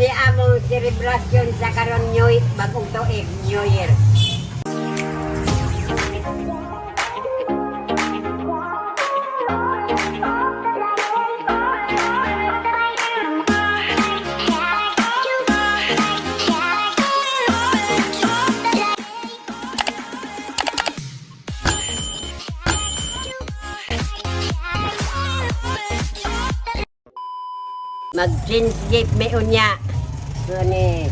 ni among celebration sa karon bagong tuig, New Year. Mag-change may unya. Gani.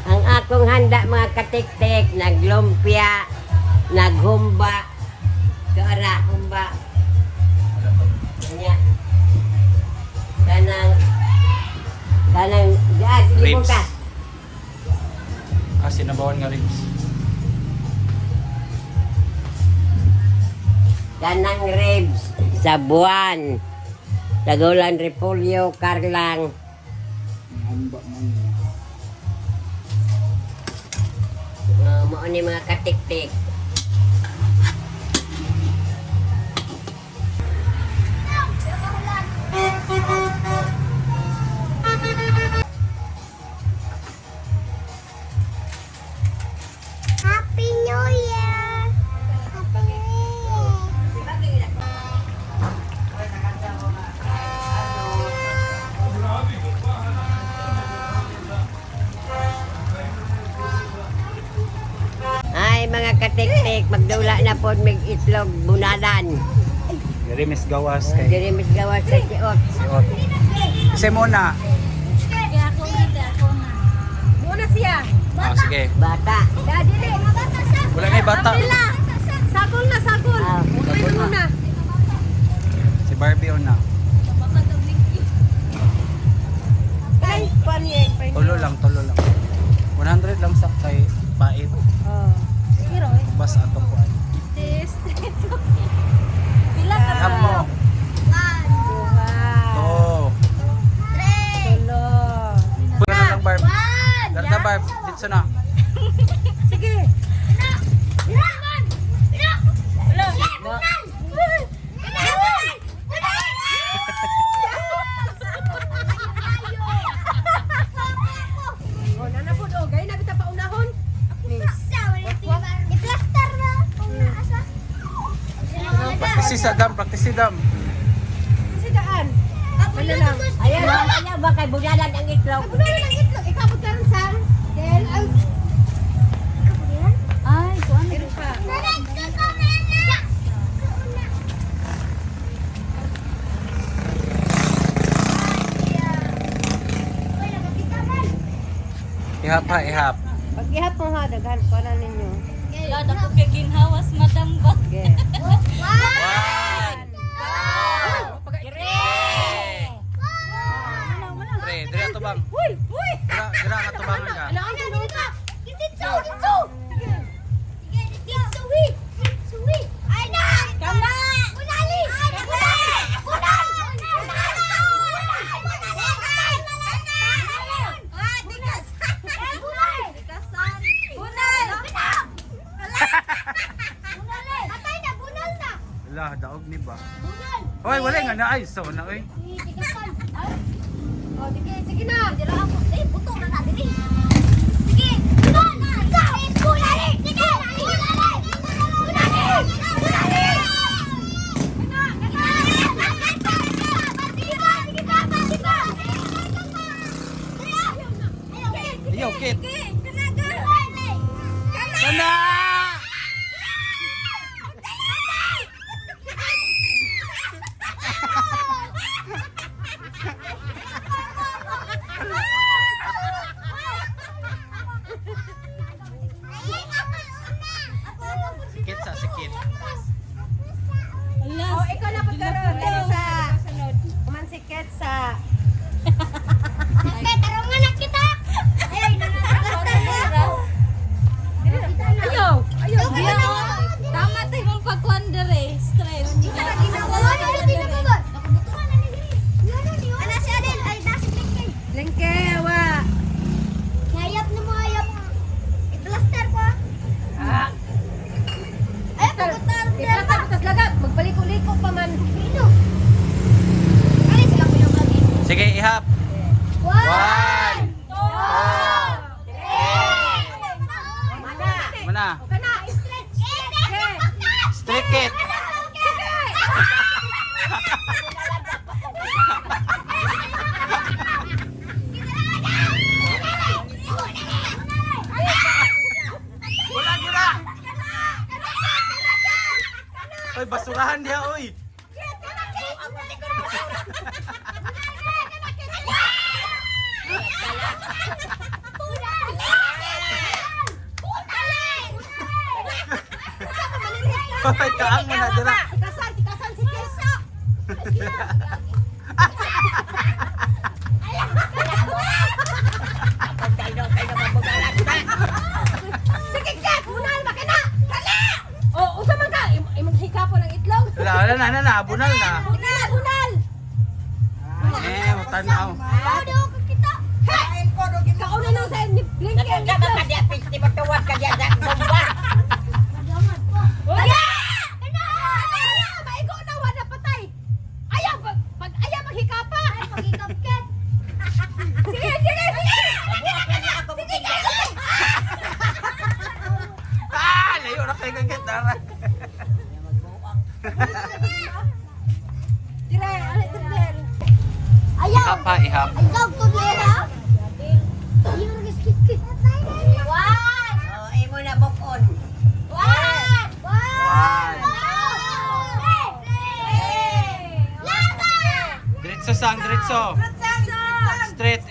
Ang akong handa mga katik-tik, naglumpia, naghumba. Kaara, humba. Kanya. Kanang, Ribs. ka. Sinabawan nga ribs. Kanang ribs sa buwan. Tagulan, repolyo, karlang. Mo ni mga katik-tik. Happy New Year! Happy New Year! Ay mga katik-tik, magdula na po mig itlog bunalan. Diri mis gawas kay Diri mis gawas sa siot. siot. Kasi muna. Muna siya. Sige. Bata. Dili, mabata siya. Wala na bata. Sagol na, sagol. Ah, sagol na. Muna. Si Barbie una. Ay, paniye. Tulo lang. 100 lang sa kay pait. Oh. Hero. Bas atong kuan. Test. Pila ka Ihap mo. To. Tulo. Pwede lang Barb. Garda Barb, dito na. Sige. Oh, nana po do, gay na kita paunahon. I-plaster na. Asa? Practice si dam. Kasi daan. Ano lang. Ayaw ba kay bunalan ang itlog? Ako na lang itlog. Ikabot ka rin sa. Del, ang... Ay, kuan. Meron pa. Ihap ha, ihap. Pag ihap mo ha, daghan pa na ninyo. Lada ko kay ginhawas madam ba? Okay. Dire ato bang. Uy! Uy! Dira nga tubangan ka. Ano ang tulo ka? Ditso, ditso. Ditso wi. Ditso wi. Ay na. Kana. Kunali. Kunali. Kunal. Wala, daog ni ba? Hoy, wala nga na ay so na oy. Oh, sige na. Dira ako. Puto na na diri. Sige. Kunali. Kunali. Sige. Kunali. Kunali. Iyo, kit. Kana! Sikit sa sikit. Oh, ikaw na pagkaroon. Dali sa... Kumansiket sa... Tarungan na kita. Ay, Ayaw! Ayaw! tama tayo mong pag-wonder eh. Stress. Ano si Adel? Ay, nasa lingkay. Lengke, wa! Hayap na mo, hayap. I-plaster ko. Ah! Ay, pagkutar. Iplata ko tas lagat. Magpaliko-liko pa man. Ino. Ay, sila ko yung lagi. Sige, ihap. 1, 2, 3. Mana? Straight kit. Wala gila. Oy, basurahan dia, oy. Hoy, kaang mo na dira. Tikasan si Keso. Sige, Kat, munal ba ka na? Kala! Oh, usa man ka imong hikapo ng itlog. Wala na, bunal na. Bunal! Tanaw. Ayaw daw ka kita. Kauna nang sa ni blinking itlog. Kaya! Maigo na wala patay. Ayaw pag ayaw maghikapa. Pagikap, Kat. Sige, sige, sige. Layo na kayo kagit dara. Dire, ano ito din? Ayaw! Ihap. Ayaw ko nila. Ayaw nag-skit-skit. One! Imo na bukon. One! One. Laban! Diretso sang, diretso. Straight.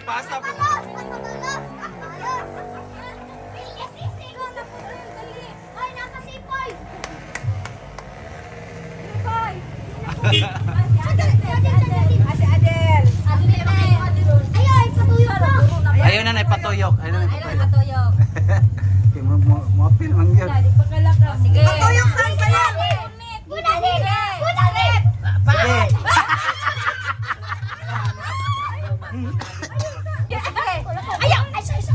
Pasa po. Ay, nakasipoy! Ate Adel. Ayaw, ipatuyo na! Ayaw na ipatuyok. Ayaw na ipatuyok. Matuyok. Okay, mo-apil man yun. Dali pagkalakaw. Sige. Patuyok sa saya! Budalit! Budalit! Sige. Ayaw! Ay, sayo!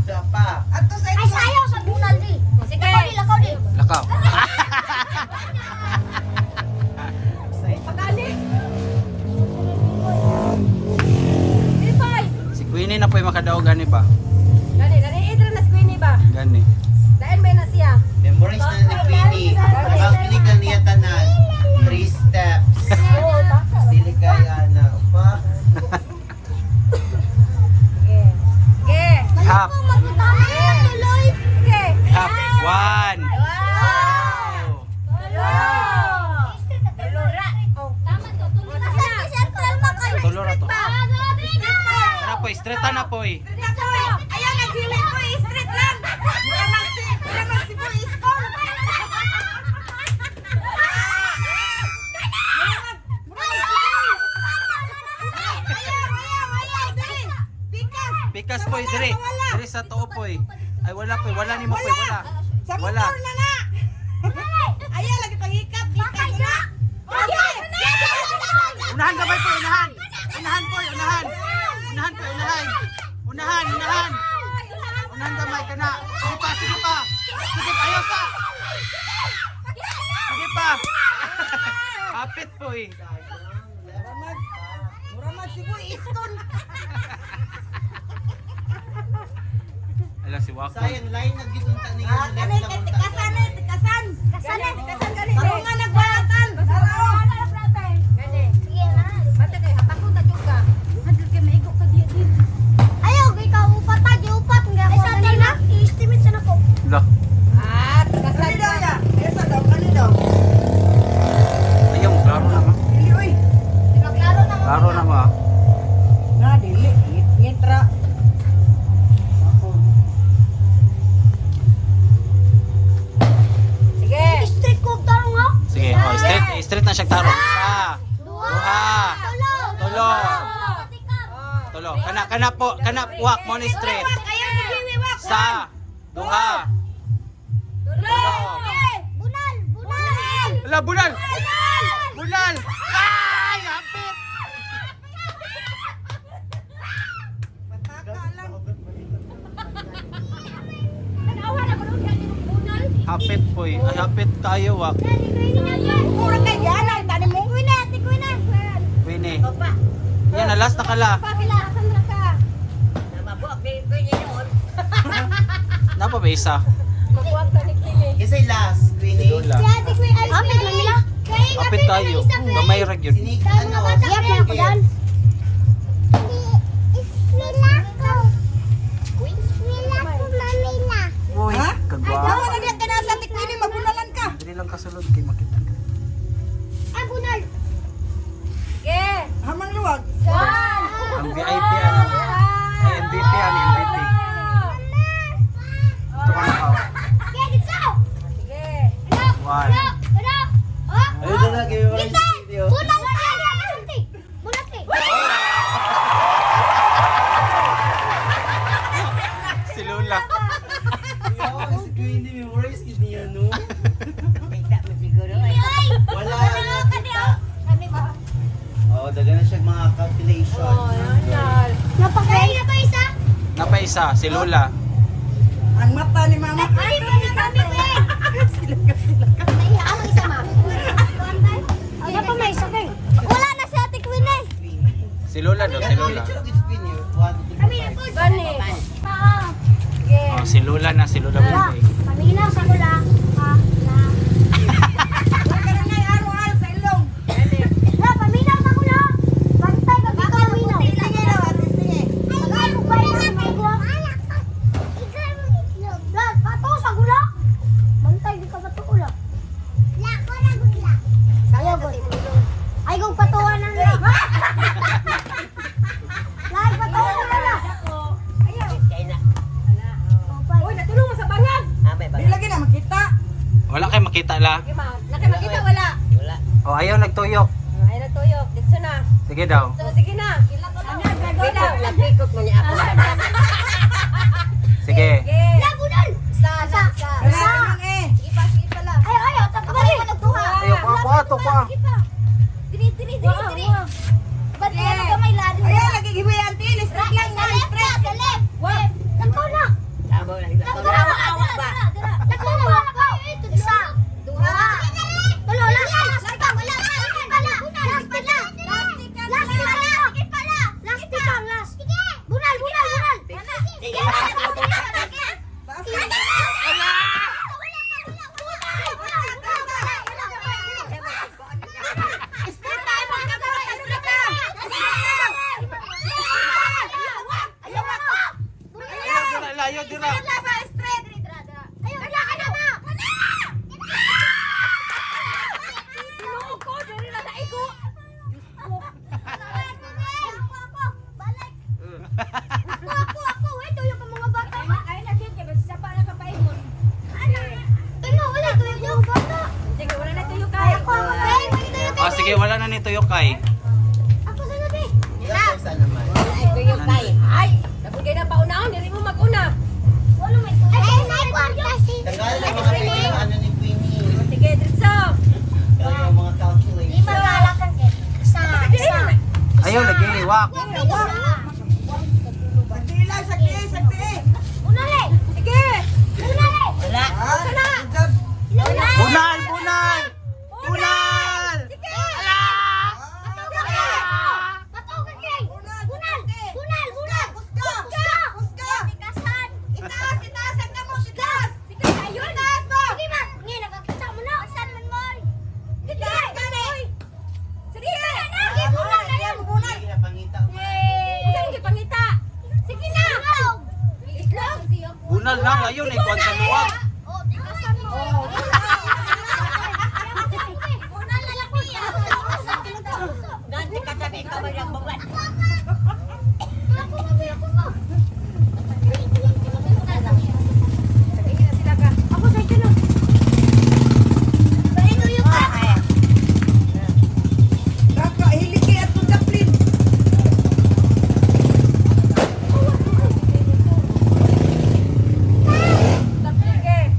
Ay, sayo sa bunal di! Sige. Lakaw di! Lakaw. Pagani. Lipay. Si Queenie na po yung makadaog gani ba? Dali, idra na Queenie ba? Gani. Dahil may na siya. Memorize na ni Queenie. Ang clinical niya tanan. 3 steps. Dili kaya na. Pa. Sige. Sige. Hap. Tuloy! Sige. Hap. 1. Tulura to. Ano po, straight na po eh. Ayan, naghiling ko. Street lang. Mura magsi po iskol. Pikas po eh, dire. Dire sa too po eh. Ay wala po eh, wala ni mo po eh, wala. Wala. Ayan, lagi pangikap. Pikas na. Unahan gabay po, unahan. Unahan po, unahan. Unahan po, unahan. Unahan. Unahan gamay ka na. Sige pa. Sige pa, ayaw pa. Sige pa. Kapit po eh. Mura si po iskol. Ala si Wako. Sayang line na gitunta niya. Kani, tikasan. Kasan. Karo nga nagbalatan. Gani. Basta kayo, hapakong tadyog ka. Hadal kayo, maigo ka diya din. Ayaw, ikaw upat ta, di upat. Nga ako kanina. I-estimate sa nako. Lo. Tikasan ka. Ayaw, klaro na ma. Klaro na mo. Klaro na ma. Sige. Street ko tarong ha. Sige, oh, straight na siya taro. Sa. Duha. Tulo. Tulo. Kana po, walk mo ni straight. Ayaw, nagiwiwak. Sa. Duha. Bunal. Ala, bunal! Bunal! Ay, hapit! Tanawa na ko nung yan. Hapit po eh. Ay, hapit kayo wak. Mura kay Diana, tani mo. Winnie. Yan, na last na kala. Sandra ka. Namabuak din ko niya noon. Napa ba isa? Mabuwag ta ni Kini. Kasi last, Queenie. Lola. Kapit man nila. Hapit kayo. Gamay rag yun. Sinig, ano, Iya ko dan. Ismila ko. Ismila ko mamila. Uy, Dawa kagwa. na diyan ka na sa tikwini, mabunalan ka. Dili lang kasulod kay makita ka. Abunal. Sige. Hamang luwag. Ang VIP ano? Ay, MVP ano, MVP. Ito ka na ka. Kaya dito. Sige. One. Oh. Ayun na lang, gawin mo rin sa video. Bunal na bunati. Bunati. Si Lola. Ayaw, si Queenie, memorize yun niya, no? Tingnan mo siguro ay. Wala yan nakita. Oo, daga na siya mga calculation. Napakay na ba isa? Napa isa, si Lola. Ang mata ni mama. Ay, sabi ko eh. Nahiya ako isa, ma'am. Ano pa may isa kayo? Wala na si Ate Queen eh. Si Lola daw, si Lola. It's Queenie. 1, 2, 3, 4. Bani. Sige. Oh, si Lola na, si Lola Bukoy. Paminaw sa kula. Wala ka na ngay araw-araw sa ilong. La, paminaw sa kula. Bantay ka dito paminaw. Sige daw, ate, sige. Tagay mo ba yung may gwa? La, pato sa kula. Bantay di ka pato ula. La, ko na gula. Sayo ba? Ay, kung patuwa na lang. La, patuwa na lang. Kaya na. Uy, natulong mo sa bangag. Amay ba? Di lagi na makita. Wala kay makita la. Sige ma. Laki makita wala. Wala. Oh, ayaw nagtuyok. Ay natuyok. Dito na. Sige daw. So sige na. Kila ko na. Gagawin na. Napikot mo niya ako. Sige. Sige. La, bunal. Sa. Wala naman eh. Sige pa, sige pala. Ay, ay, tapos mo nagtuha. Ayaw pa, ato pa. Diri. Ba't Sige. yan ka may lado? Ayan, nagigibay ang tilis. Straight lang Sa na. left, Straight. sa left. Wag. Takaw na. Tama lang. Awa ba? Takaw na. Ito, isa. Duha. Wala, last pa. Wala, last pala. Last pala. Last pa. Bunal. Sige. Ayaw dira. Sige, wala na tuyo kaya. Oh, sige, wala na ni tuyok kay. Ilan sa naman? Ay, ko yung kay. Ay, nabigay na paunahon. Dili mo mag-una. Tanggalin ang mga pili, ano ni Queenie. Sige, Dritso. Tanggalin ang mga calculation. Ayaw lagi, wak. Sakti lang, sakti. Sige. Wala. Sana. Bunal! Sige na, pangita. Sige, pangita. Sige na. Itlog. Bunal lang, ayaw na ikuan sa luwag. Ganti ka sabi ka ba yung babat? Sige na sila ka. Ako sa ito na. Kaka, hiliki at tudaplin. Taplige.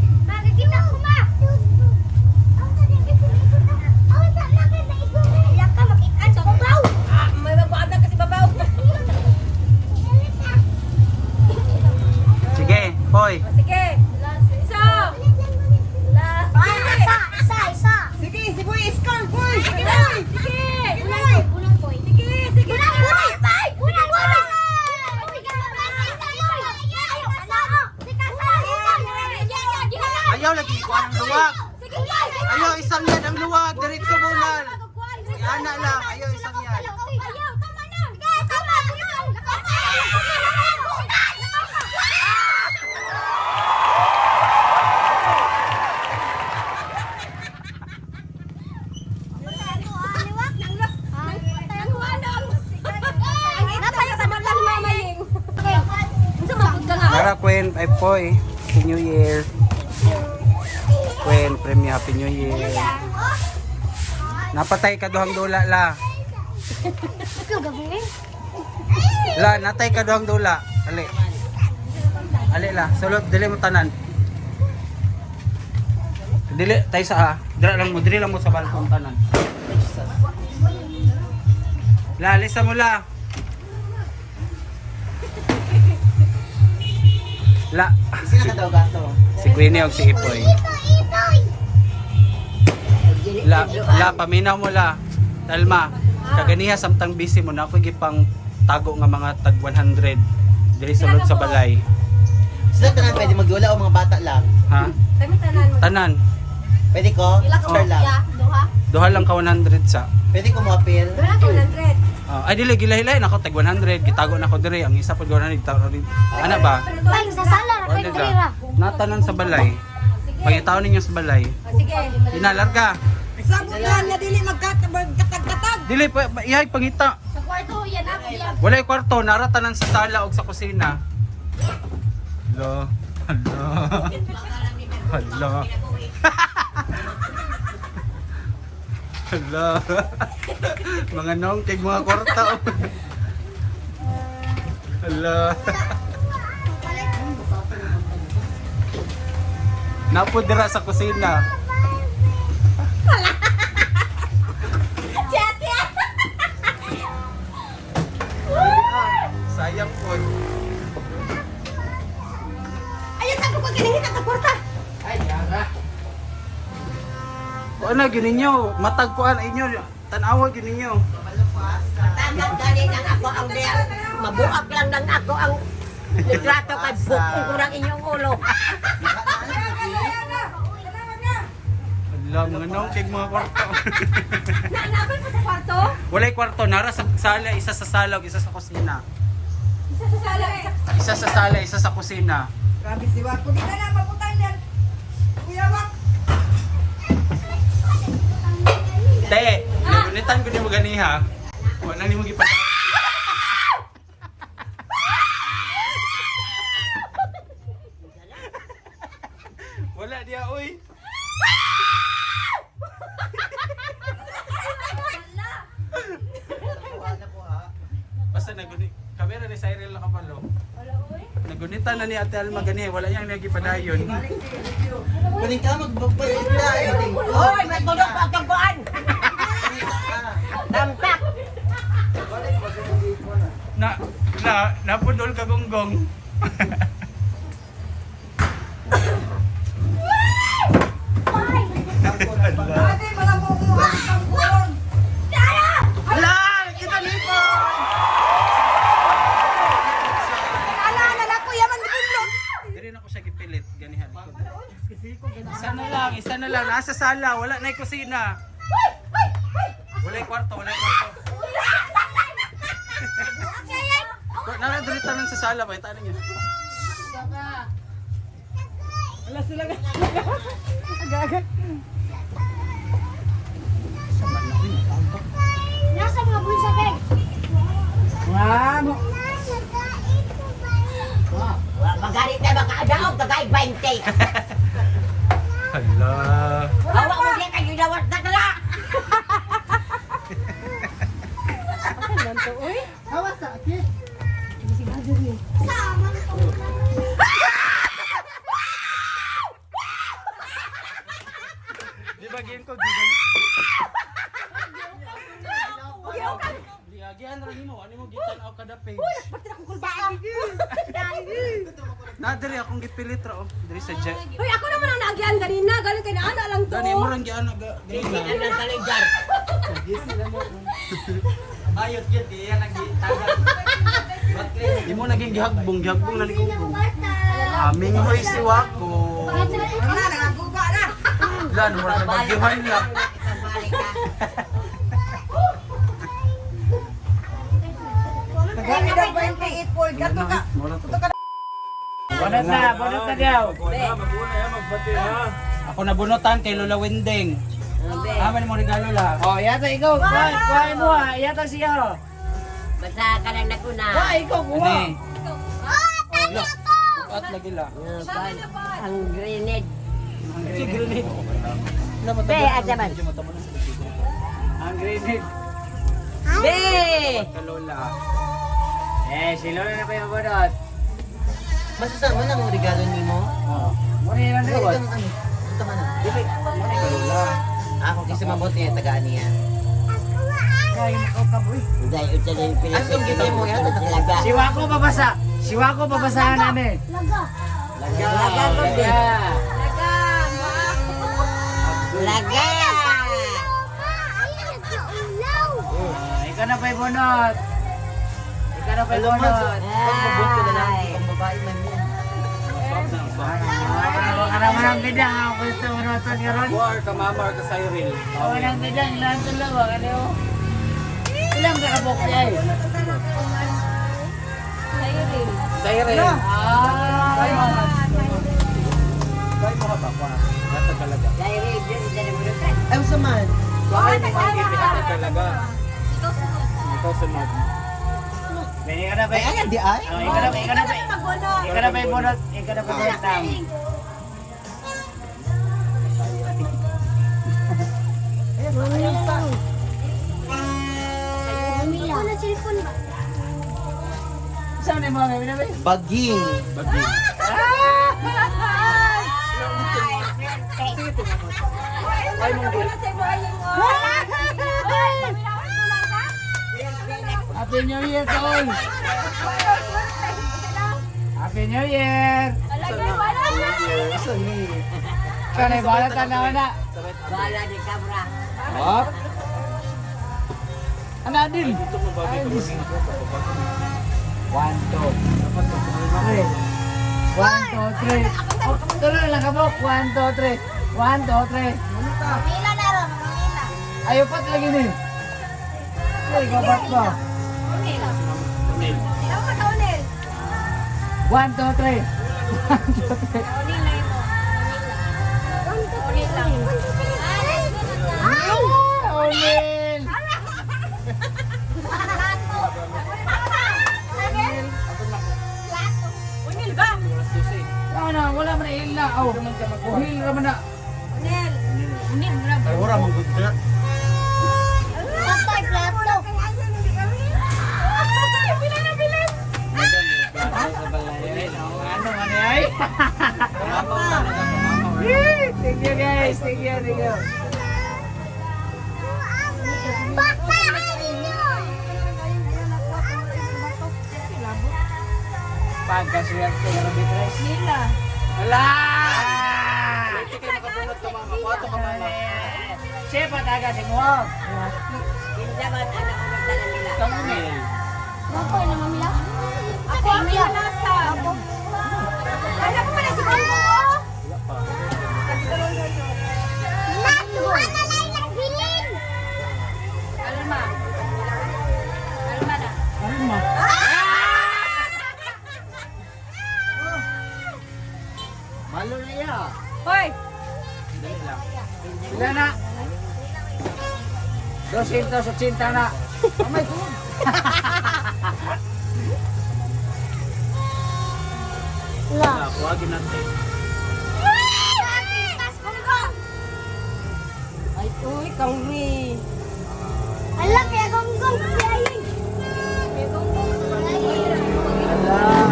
May magbaada kasi babaw. Sige, hoy. Sige. Isa. Ayaw lagi ko ang luwag. Ayaw isang yan ang luwag. Diretso bulan. Si Ana lang. Ayaw isang yan. Tara, Queen. Ay po eh. Happy New Year. Queen, Premyo Happy New Year. Napatay ka duhang dula la. La, natay ka duhang dula. Ali. Ali la, sulod dili mo tanan. Dili tay sa dira lang mo sa balkon tanan. La, alisa mo la. La. Sino ka daw gato? Si Queenie o si Ipoy. La, paminaw mo la. Talma, kaganiha samtang busy mo na ako gipang tago nga mga tag 100 diri sulod sa balay. Sila tanan pwede magdula o mga bata lang? Ha? Tanan. Pwede ko? Sure lang. Duha lang ka 100 sa. Pwede ko mo-appeal? Ay dili gilahi-lahi nako tag 100 gitago na ko diri ang isa pud 100 ana ba? Bang, sa sala na Wala kayo ka. kalira. Natanan sa balay. Pangitaw ninyo sa balay. Inalarga. Sabot na niya dili magkatag-katag. Dili pa ihay pangita. Sa kwarto yan ako yan. Walay kwarto, naratanan sa sala o sa kusina. Hello. Hello. Hello. Hello. Mga nong kay mga kwarta. Hello. Napo dira sa kusina. Sayang po. Ayun, ako ko kinihita sa kwarta. Ano gininyo? Matag ko an inyo. Tanawa gininyo. Tama galing ang ako ang mabuak lang ng ako ang litrato kay bukong ko ng inyong ulo. Ala, mga nong kay mga kwarto. Naanapin mo sa kwarto? Walay kwarto, nara sa sala, isa sa sala, isa sa kusina. Isa sa sala, Isa sa sala, isa sa kusina. Grabe si Wako. Di na maputan yan. Kuya Wak. Te, nagunitan ko ni mo ganiha. Wala ni mo gipa. Wala dia oy. Basta naguni kamera ni Cyril na kapalo. Nagunitan na ni Ate Alma ganiha, wala niyang nagipadayon. Kuning ka magbabayad na. Hoy, magtulog pa ang kuan. Tamtak. Napundol ka gonggong. Ate, malamukuha ang kulon. Hala! Kita lipon! Ala, Kuya man gipindot. Diri na ko siya gipilit, ganihan. Isa na lang. Nasa sala, wala na yung kusina. Wala yung kwarto. Naradulita lang sa sala ba? Itaan niyo. Wala sila aga. Nasa mga bulsa kay. Magalit na baka adaog kagay 20. Hala. Hawa mo niya kayo nawat na tala. Di ba game ko? Gigan. Gihan ra nimo, ano mo gitan-aw kada page. Pati ako kulbaan. Na diri akong gipilit ra oh. Diri sa jet. Hoy, ako naman ang naagyan ganina. Galing kay naana lang to. Gani mo rang giana ga. Ano ang kaligar? Ayot yun, di yan nagtagal. Di mo naging gihagbong na ni Gunggong. Aming hoy si Wako. Wala, nagaguba na. Lan mo ra bagyuhan lang. Balik ka. Nagami na 28 for gato ka. Bunot na daw. Ako na bunutan kay Lola Wendeng. Aman mo regalo la. Oh, yata ikaw. Kuha mo ha. Yata siya. Basta ka lang naguna. Ikaw kuha. At lagi la. Ang grenade. Si grenade. Be, asaman. Ang grenade. Be! Ka Lola. Si Lola na pa yung bunot. Masasama na mo regalo ni mo? Oh. Muna yung Ito nagawad. ano? Ito ka na. Dili. Muna yung Lola. Ako kasi mabuti yung tagaan niya. Kaya na kaboy. Dahil ito na yung Ano yung gitay mo yan? Laga. Siwako babasahan namin. Laga. Laga ko, be. Laga! Ayun, nagkaulaw. Ikaw na pa'y bunot. Ikaw na pa'y bunot. Pag mabuti ka na lang, pang babae man yan. Karaman ang bidang ang gusto mo natin nga ron. War ka mama or ka Cyril. Kawan ang bidang, lahat ng lawa. Ano yun? Ilang kakabok niya eh. Cyril. Kaya mo ka ba? Nasa talaga. Dahil yun, dahil mo rin. Ay, saman. Kaya mo ang gipit talaga. Ikaw sunod. Pwede ka na ba? Ay, ayan di ay. Ikaw na ba? Ikaw na ba? Ikaw na ba yung bunot? Ikaw na ba yung bunot? Ikaw na cellphone ba? Saan na yung mga gabi na ba? Baging. Baging. Ay, mong gula. Happy New Year, Tol! Happy New Year! Saan ni? Saan ay balat na na? Bala di kabra. Hop! Ano din? Ito mo bagay ka baging ko. 1, 2, 3. 1, 2, 3. Tuloy lang kabok. 1, 2, 3. 1, 2, 3. Mamila na ron, mamila. Ayaw pat lagi ni. Ay, kabat ba? 1, 2, 3. 1, 2, 3. Onil! Na, wala man na ila. Oh, uhil raman na. Ay, wala mong good na. Patay, plato. Ano man ay? Thank you guys. Thank you. Basahin niyo. Pagkaswerte ng Robitres nila. Wala! Chef, pataga si mo. Kinjaman, anak ko magdalan nila. Kamil. Ako na mamila. Ako ang nasa. Ako. Ano ko pala si Bongo? Nakuha na lang nagbilin. Alma na. Ano mo? Malo na yan. Hoy! Ilan na? 280 na. Oh my God. Wala. Kuwagin natin. Ay, uy, kangwi. Alam, kaya gonggong biyayin.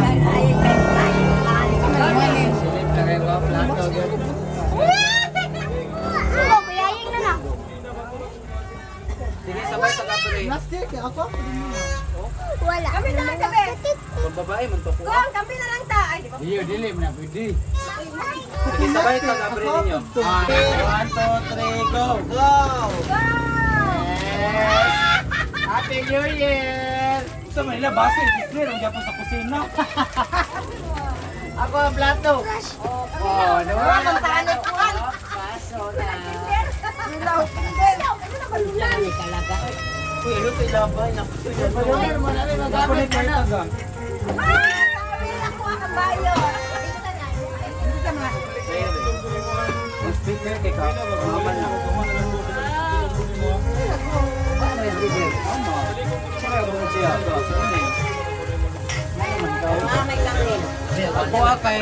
Ay, ay, ay. Silip na kayo ko. Plato. Sumo, biyayin na na. Sige, sabay sa kapre. Last year, kaya ako. Wala. Kami na lang kami. Pag babae, man to ko. Kung kami na lang ta. Ay, di ko Dili na pwede. Sige, sabay ito, gabriel ninyo. 1, 2, 3, go! Go! Happy New Year! Sa Manila, base, Disney, ang Japon sa kusina. Ako ang plato. Oh, naman ang tanit ko. Paso na. Dali talaga. Uy, ano ito ilabay? Naku, ito ilabay. Nakulit kayo taga. Ang speaker kay ka. Maman na. Paano yung speaker? Ano? Saka yung siya. Mamay lang rin. Ako kay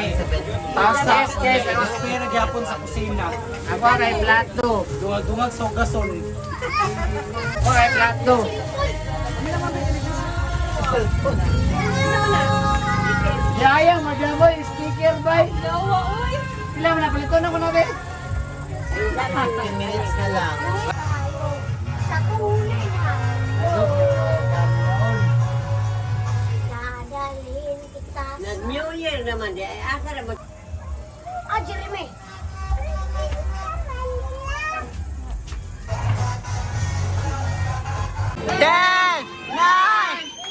tasa. Ang speaker gyapon sa kusina. Ako kay plato. Dungag-dungag sa gason. Ako kay plato. Yaya, maglamoy, speaker bay. Pila mo na, palito na ko na be. 15 minutes na lang. Sa kulay na. Dadalhin kita sa... Nag-New Year naman di. Ay, asa naman. Ah, Jeremy. Ten, 9,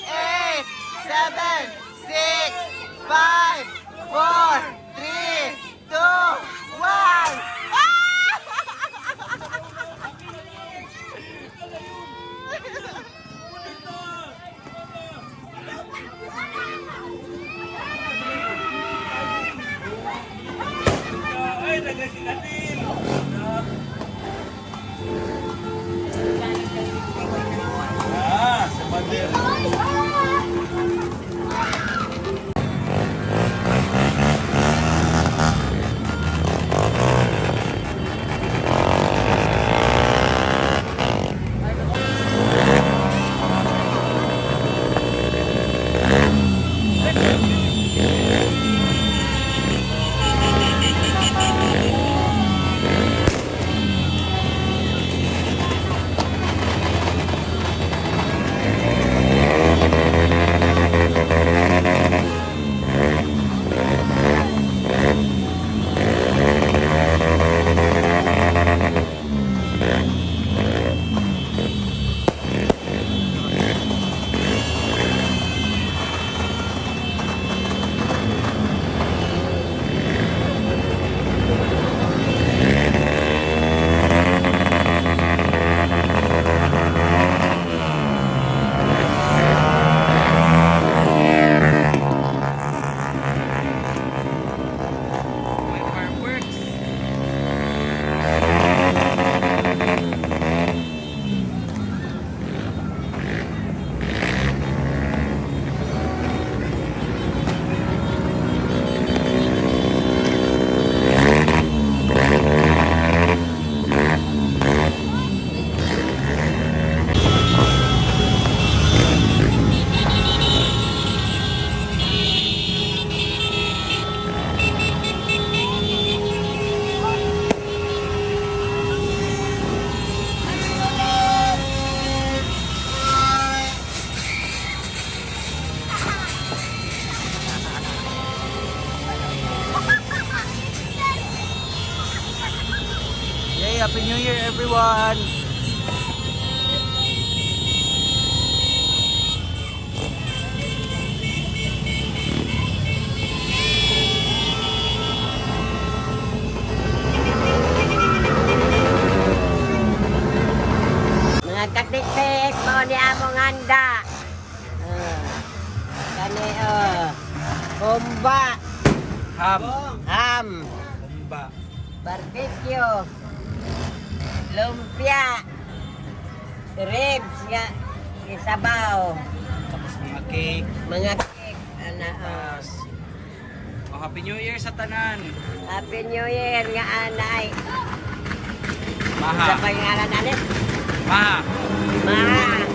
8, 7, 6, 5, 4, 3, 2, 1. Yay, Happy New Year everyone! Mga katiktik, mo ni among handa. Kani, kumba, Ham! ham, Kumba! barbecue, lumpia, ribs nga, isabaw, Tapos mga cake. mga cake, Oh, Happy New Year sa tanan! Happy New Year nga anay. Maha! Sa pangalan natin, Maha! Maha.